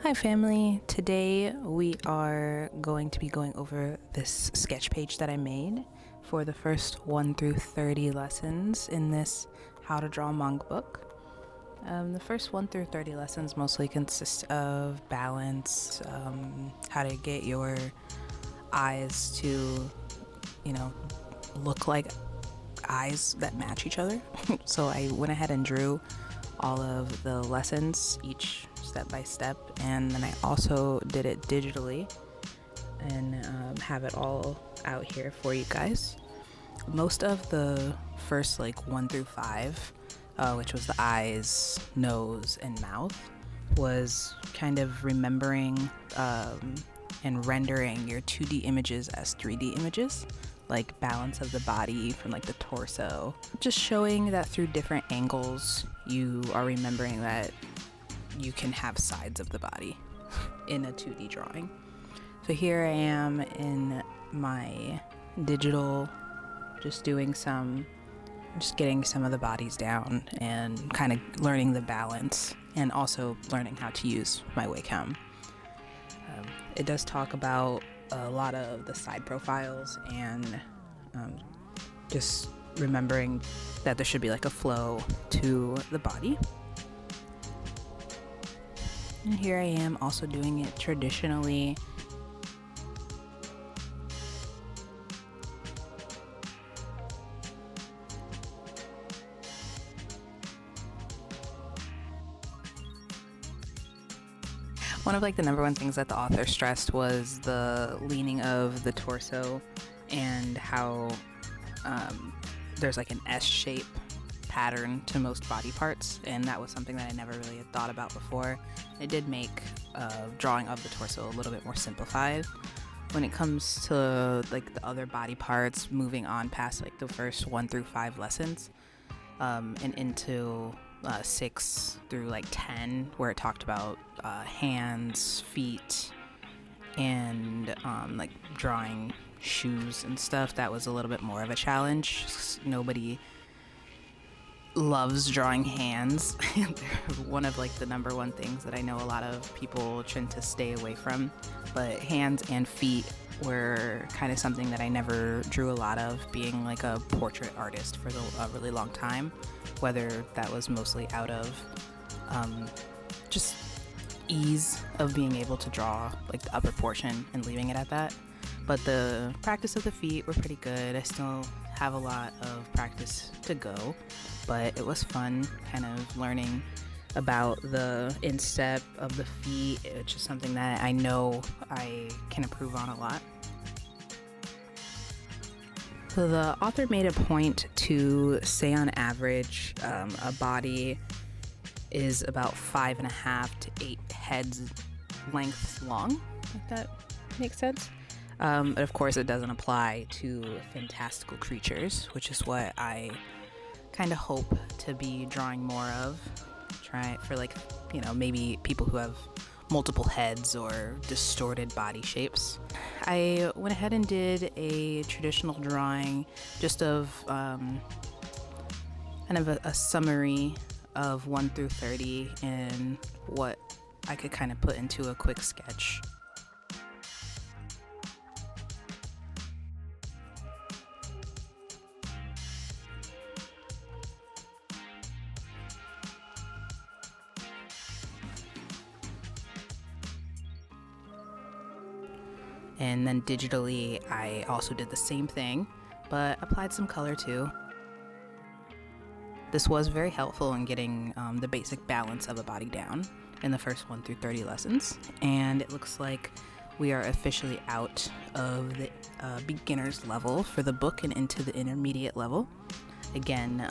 Hi family, today we are going to be going over this sketch page that I made for the first 1 through 30 lessons in this How to Draw Manga book. The first 1 through 30 lessons mostly consist of balance, how to get your eyes to, look like eyes that match each other. So I went ahead and drew all of the lessons, each step by step, and then I also did it digitally and have it all out here for you guys. Most of the first 1 through 5, which was the eyes, nose, and mouth, was kind of remembering and rendering your 2D images as 3D images, like balance of the body from the torso, just showing that through different angles you are remembering that you can have sides of the body in a 2D drawing. So here I am in my digital, just getting some of the bodies down and kind of learning the balance, and also learning how to use my Wacom. It does talk about a lot of the side profiles and just remembering that there should be a flow to the body. And here I am also doing it traditionally. One of the number one things that the author stressed was the leaning of the torso and how there's an S-shape pattern to most body parts, and that was something that I never really had thought about before. It did make drawing of the torso a little bit more simplified. When it comes to the other body parts, moving on past the first 1 through 5 lessons and into 6 through 10, where it talked about hands, feet, and drawing shoes and stuff, that was a little bit more of a challenge. Nobody loves drawing hands. They're one of the number one things that I know a lot of people tend to stay away from, but hands and feet were kind of something that I never drew a lot of, being a portrait artist for a really long time, whether that was mostly out of just ease of being able to draw the upper portion and leaving it at that. But the practice of the feet were pretty good. I still have a lot of practice to go, but it was fun kind of learning about the instep of the feet, which is something that I know I can improve on a lot. So the author made a point to say on average a body is about 5.5 to 8 heads length long, if that makes sense. But of course it doesn't apply to fantastical creatures, which is what I kind of hope to be drawing more of. Try for maybe people who have multiple heads or distorted body shapes. I went ahead and did a traditional drawing just of kind of a summary of 1 through 30 and what I could kind of put into a quick sketch. And then digitally, I also did the same thing, but applied some color too. This was very helpful in getting the basic balance of a body down in the first 1 through 30 lessons. And it looks like we are officially out of the beginner's level for the book and into the intermediate level. Again,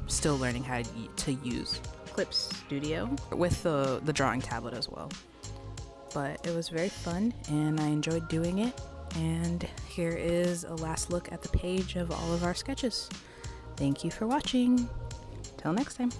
still learning how to use Clip Studio with the drawing tablet as well. But it was very fun and I enjoyed doing it. And here is a last look at the page of all of our sketches. Thank you for watching. Till next time.